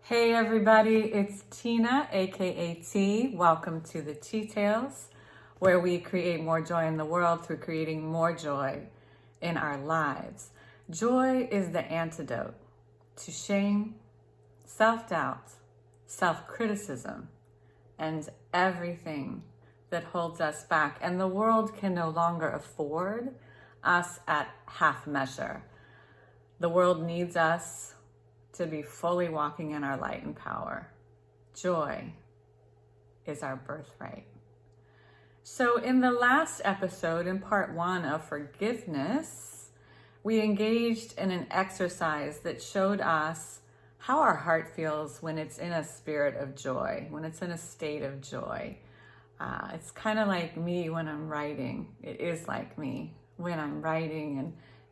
Hey everybody, it's Tina, aka T. Welcome to the Tea Tales, where we create more joy in the world through creating more joy in our lives. Joy is the antidote to shame, self-doubt, self-criticism, and everything that holds us back. And the world can no longer afford us at half measure. The world needs us to be fully walking in our light and power. Joy is our birthright. So in the last episode, in part 1 of forgiveness, we engaged in an exercise that showed us how our heart feels when it's in a spirit of joy, when it's in a state of joy. It's kind of like me when I'm writing. It is like me when I'm writing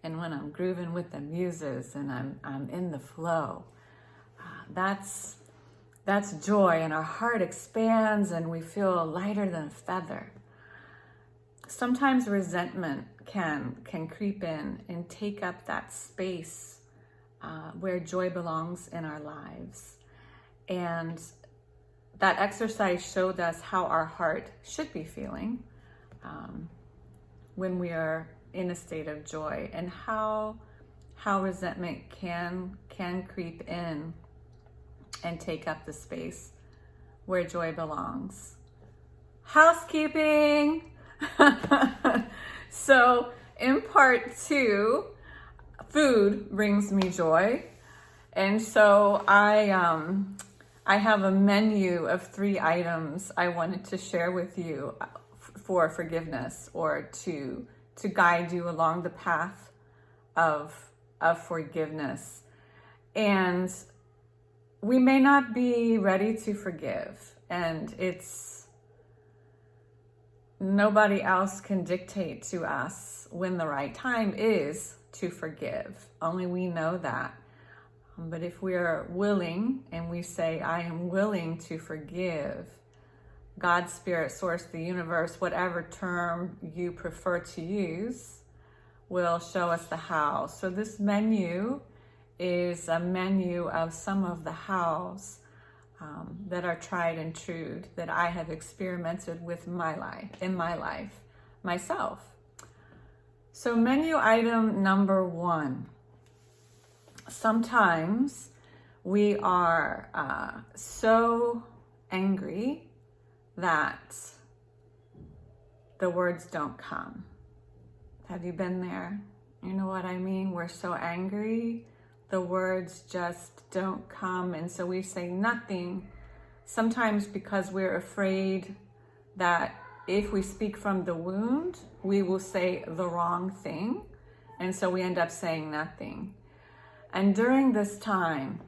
and when I'm grooving with the muses and I'm in the flow. That's joy, and our heart expands and we feel lighter than a feather. Sometimes resentment can creep in and take up that space where joy belongs in our lives. And that exercise showed us how our heart should be feeling when we are in a state of joy, and how resentment can creep in and take up the space where joy belongs. Housekeeping. So in part 2, food brings me joy, and so I have a menu of 3 items I wanted to share with you for forgiveness, or to guide you along the path of forgiveness. And we may not be ready to forgive, and nobody else can dictate to us when the right time is to forgive. Only we know that. But if we are willing and we say, I am willing to forgive, God, Spirit, Source, the universe, whatever term you prefer to use, will show us the how. So this menu is a menu of some of the hows that are tried and true, that I have experimented with in my life, myself. So menu item number 1. Sometimes we are so angry that the words don't come. Have you been there? You know what I mean? We're so angry, the words just don't come, and so we say nothing, sometimes because we're afraid that if we speak from the wound, we will say the wrong thing, and so we end up saying nothing. And during this time,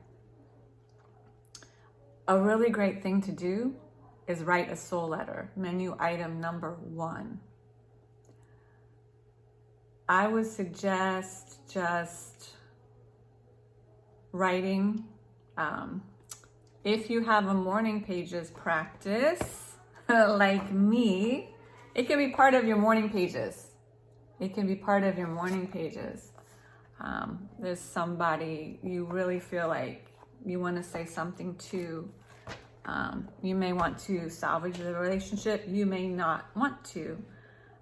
a really great thing to do is write a soul letter. Menu item number 1. I would suggest just writing. If you have a morning pages practice, like me, it can be part of your morning pages. It can be part of your morning pages. There's somebody you really feel like you want to say something to. You may want to salvage the relationship. You may not want to.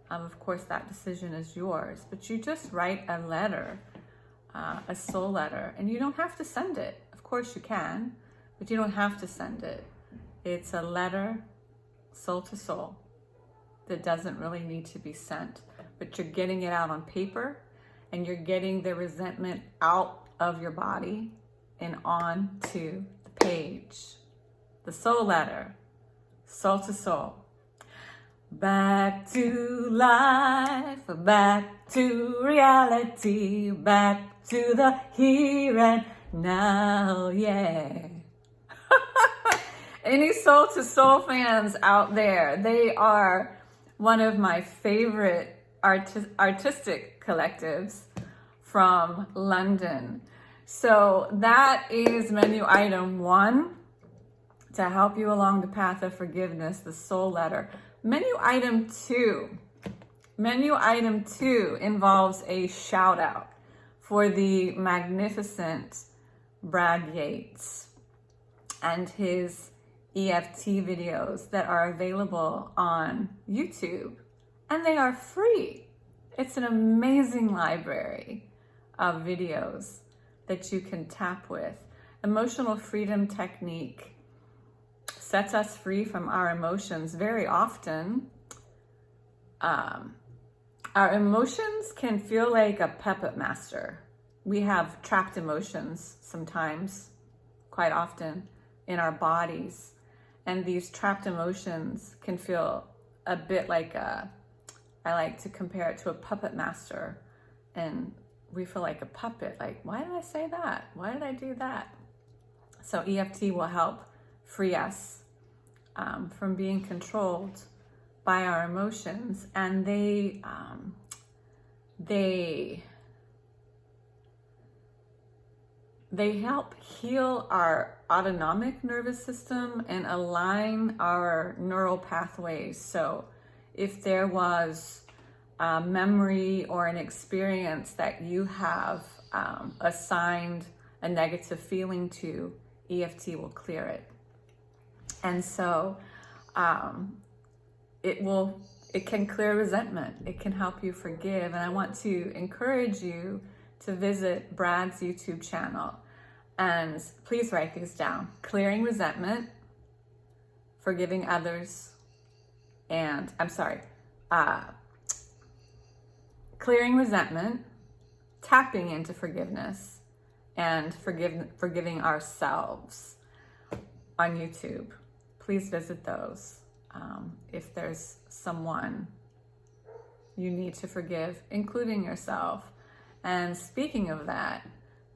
Of course, that decision is yours. But you just write a letter, a soul letter, and you don't have to send it. Of course you can, but you don't have to send it. It's a letter, soul to soul, that doesn't really need to be sent. But you're getting it out on paper, and you're getting the resentment out of your body and onto the page. The soul letter, soul to soul. Back to life, back to reality, back to the here and now, yeah. Any soul to soul fans out there, they are one of my favorite artistic collectives from London. So that is menu item 1 to help you along the path of forgiveness, the soul letter. Menu item 2 involves a shout out for the magnificent Brad Yates. and his EFT videos that are available on YouTube, and they are free. It's an amazing library of videos that you can tap with. Emotional freedom technique sets us free from our emotions very often. Our emotions can feel like a puppet master. We have trapped emotions sometimes, quite often, in our bodies. And these trapped emotions can feel a bit like I like to compare it to a puppet master. And we feel like a puppet, like, why did I say that? Why did I do that? So EFT will help free us from being controlled by our emotions. And they help heal our autonomic nervous system and align our neural pathways. So if there was a memory or an experience that you have assigned a negative feeling to, EFT will clear it. And so it can clear resentment. It can help you forgive. And I want to encourage you to visit Brad's YouTube channel. And please write these down. Clearing resentment, forgiving others, clearing resentment, tapping into forgiveness, and forgiving ourselves on YouTube. Please visit those. If there's someone you need to forgive, including yourself. And speaking of that,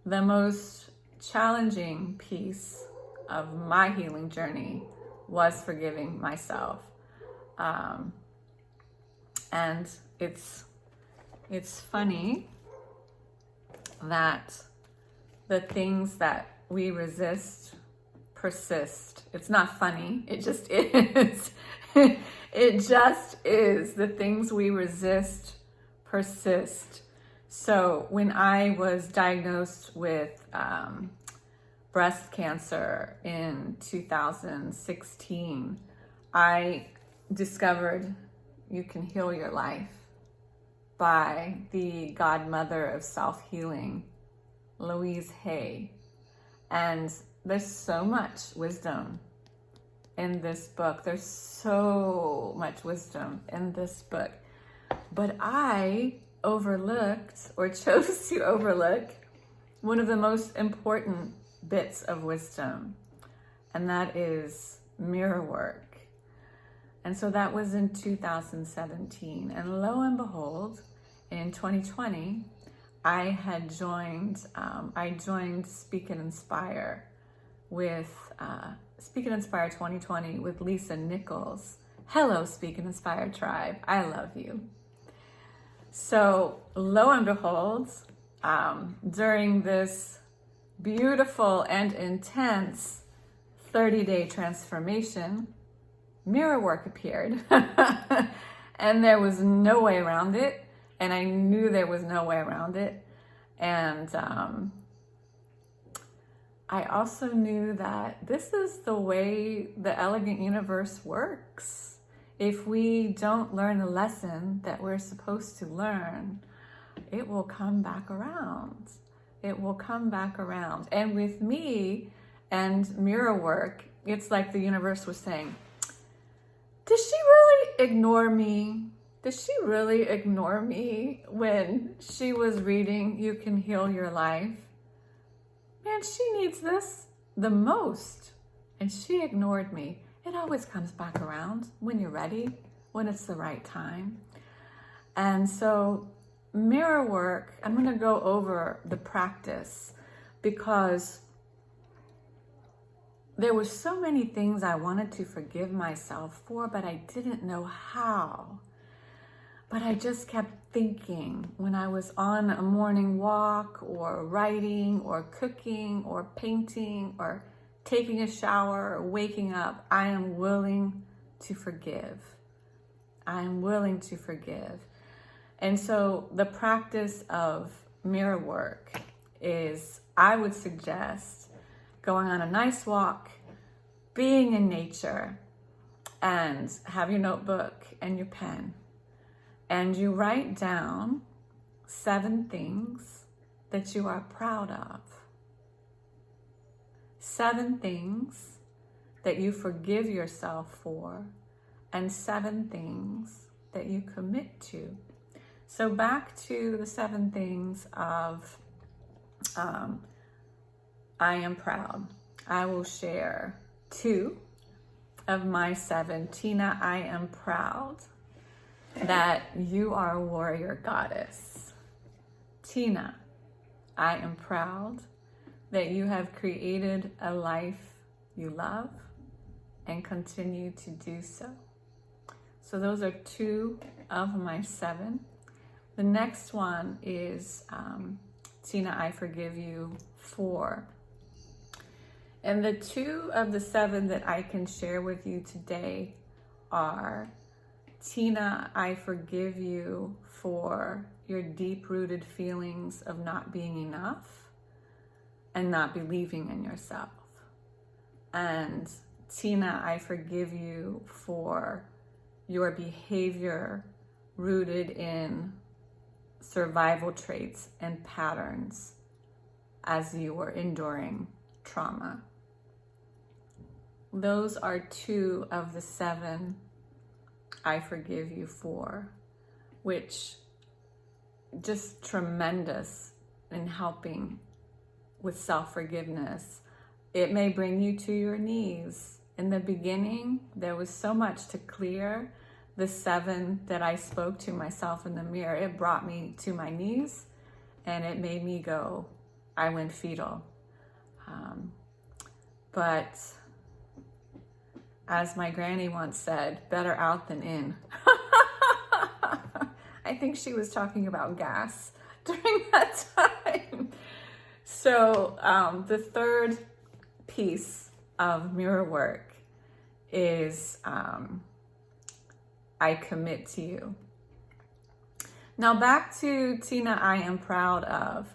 the most challenging piece of my healing journey was forgiving myself. And it's funny that the things that we resist persist. It's not funny, it just is. It just is. The things we resist persist. So when I was diagnosed with breast cancer in 2016, I discovered You Can Heal Your Life by the godmother of self-healing, Louise Hay. And there's so much wisdom in this book. There's so much wisdom in this book. But I overlooked, or chose to overlook, one of the most important bits of wisdom, and that is mirror work. And so that was in 2017. And lo and behold, in 2020, I joined Speak and Inspire with Speak and Inspire 2020 with Lisa Nichols. Hello, Speak and Inspire tribe. I love you. So lo and behold, during this beautiful and intense 30-day transformation, mirror work appeared. And there was no way around it. And I knew there was no way around it. And I also knew that this is the way the elegant universe works. If we don't learn the lesson that we're supposed to learn, it will come back around. It will come back around. And with me and mirror work, it's like the universe was saying, did she really ignore me? Did she really ignore me when she was reading You Can Heal Your Life? Man, she needs this the most. And she ignored me. It always comes back around when you're ready, when it's the right time. And so mirror work, I'm going to go over the practice because there were so many things I wanted to forgive myself for, but I didn't know how. But I just kept thinking when I was on a morning walk or writing or cooking or painting or taking a shower or waking up, I am willing to forgive. I am willing to forgive. And so the practice of mirror work is, I would suggest going on a nice walk being in nature and have your notebook and your pen, and you write down 7 things that you are proud of. 7 things that you forgive yourself for, and 7 things that you commit to. So back to the 7 things of I am proud. I will share 2 of my 7. Tina, I am proud that you are a warrior goddess. Tina, I am proud that you have created a life you love and continue to do so. So those are 2 of my 7. The next one is Tina, I forgive you for. And the 2 of the 7 that I can share with you today are, Tina, I forgive you for your deep-rooted feelings of not being enough and not believing in yourself. And Tina, I forgive you for your behavior rooted in survival traits and patterns as you were enduring trauma. Those are 2 of the 7 I forgive you for, which just tremendous in helping with self-forgiveness. It may bring you to your knees. In the beginning, there was so much to clear. The 7 that I spoke to myself in the mirror, it brought me to my knees and it made me go, I went fetal. But as my granny once said, better out than in. I think she was talking about gas during that time. So the 3rd piece of mirror work is I commit to you. Now back to Tina, I am proud of.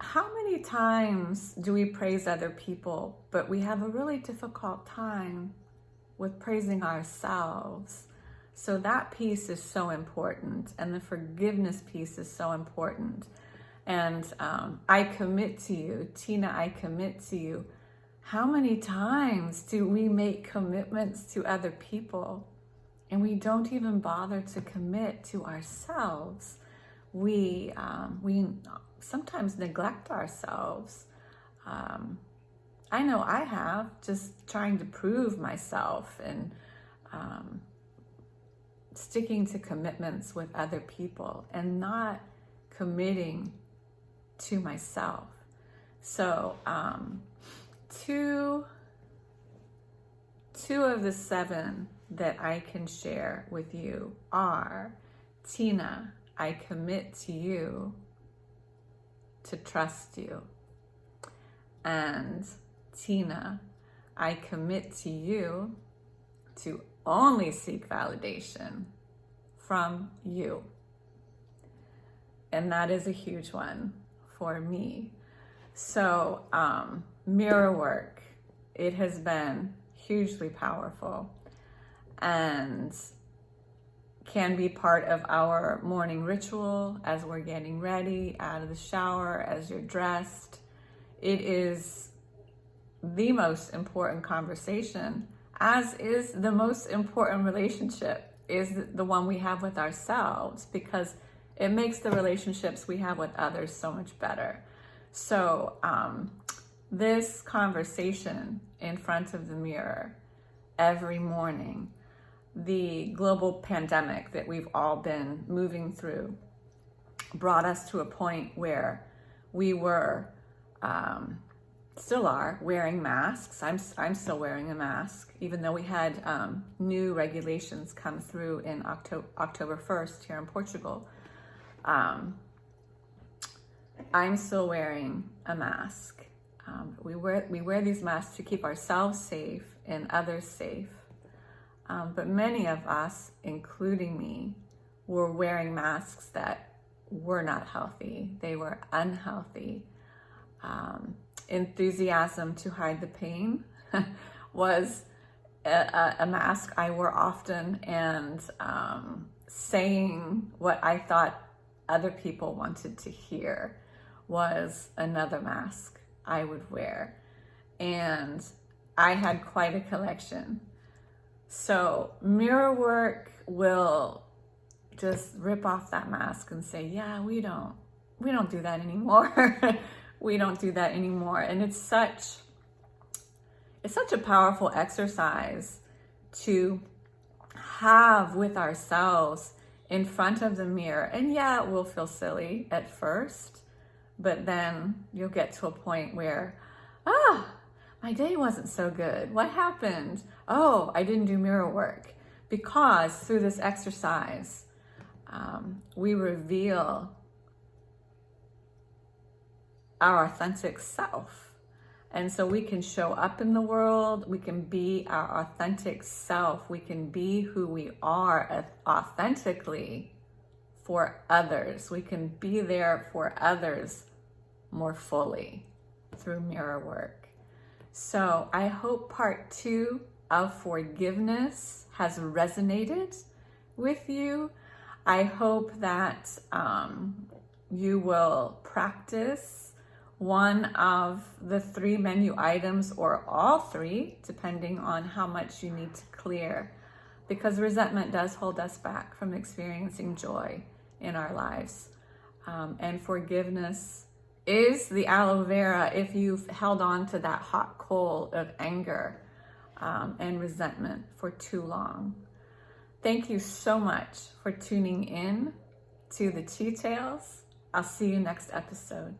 How many times do we praise other people, but we have a really difficult time with praising ourselves? So that piece is so important, and the forgiveness piece is so important. And I commit to you, Tina, I commit to you. How many times do we make commitments to other people and we don't even bother to commit to ourselves? We sometimes neglect ourselves. I know I have, just trying to prove myself and sticking to commitments with other people and not committing to myself. So two of the 7 that I can share with you are, Tina, I commit to you to trust you. And Tina, I commit to you to only seek validation from you. And that is a huge one for me. So mirror work, it has been hugely powerful and can be part of our morning ritual as we're getting ready out of the shower, as you're dressed. It is the most important conversation, as is the most important relationship, is the one we have with ourselves, because it makes the relationships we have with others so much better. So this conversation in front of the mirror every morning, the global pandemic that we've all been moving through brought us to a point where we were, still are, wearing masks. I'm still wearing a mask, even though we had new regulations come through in October 1st here in Portugal. I'm still wearing a mask. We wear these masks to keep ourselves safe and others safe. But many of us, including me, were wearing masks that were not healthy. They were unhealthy. Enthusiasm to hide the pain was a mask I wore often, and saying what I thought other people wanted to hear was another mask I would wear. And I had quite a collection. So mirror work will just rip off that mask and say, yeah, we don't do that anymore. We don't do that anymore. And it's such a powerful exercise to have with ourselves in front of the mirror. And yeah, it will feel silly at first, but then you'll get to a point where, my day wasn't so good. What happened? Oh, I didn't do mirror work. Because through this exercise, we reveal our authentic self. And so we can show up in the world, we can be our authentic self, we can be who we are authentically for others. We can be there for others more fully through mirror work. So I hope part 2 of forgiveness has resonated with you. I hope that you will practice one of the 3 menu items, or all 3, depending on how much you need to clear, because resentment does hold us back from experiencing joy in our lives. And forgiveness is the aloe vera if you've held on to that hot coal of anger and resentment for too long. Thank you so much for tuning in to the Tea Tales. I'll see you next episode.